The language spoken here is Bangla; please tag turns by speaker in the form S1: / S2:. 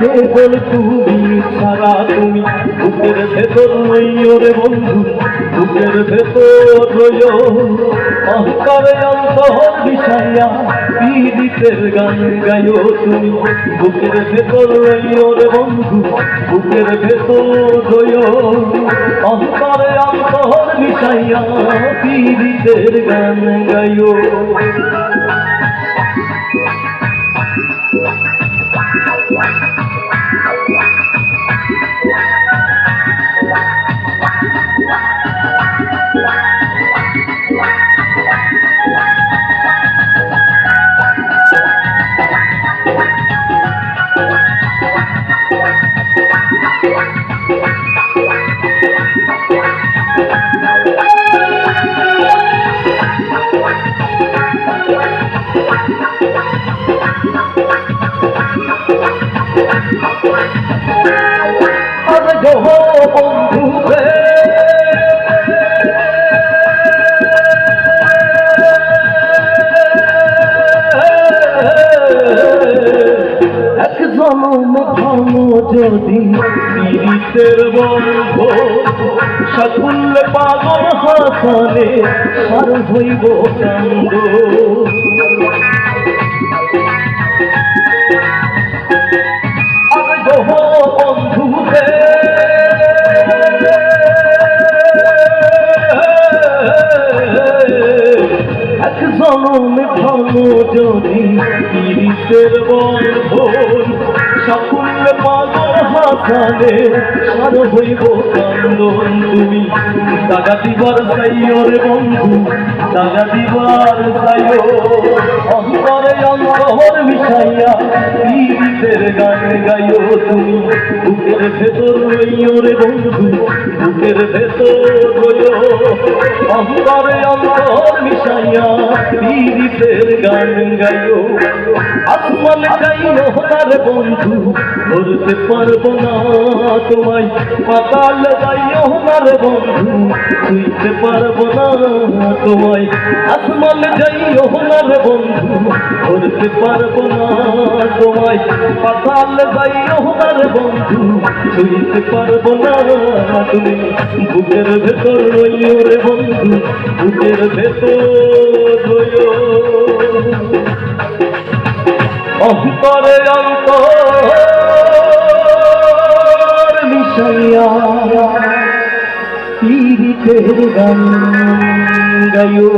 S1: কেবল তুমি ছাড়া তুমি বুকের ভেতর রইও রে বন্ধু বুকের ভেতর রইও অন্তরে অন্তর বিষাইয়া পীড়িতের গান গাইও তুমি বুকের ভেতর রইও রে বন্ধু বুকের ভেতর রইও অন্তরে অন্তর বিষাইয়া পীড়িতের গান গাইও যদি পীড়িতের বন্ধ সাকুল্য পাগল হাসানে আর হইব কান্দ বন্ধুতে এক জনমে ভালো যদি পীড়িতের বন্ধ সাকুল্য পাগল হাসানে আর হইব কান্দন তুমি দাগা দিবার চাইও রে বন্ধু দাগা দিবার চাইও অন্তরে অন্তর মিশাইয়া পীড়িতের গান গাইও তুমি বুকের ভেতর রইও রে বন্ধু বুকের ভেতর রইও অন্তরে অন্তর মিশাইয়া পীড়িতের গান গাইও আসমান গাইও তার বন্ধু ধরতে পারবো না তোমায় পাতাল যাইও না রে বন্ধু ছুঁইতে পারবো না তোমায় আসমান যাইও না রে বন্ধু ধরতে পারবো না তোমায় পাতাল যাইও না রে বন্ধু ছুঁইতে পারবো না তুমি বুকের ভেতর রইও রে বন্ধু বুকের ভেতর রইও অন্তরে অন্তর মিশাইয়া পীড়িতের গান গাইও।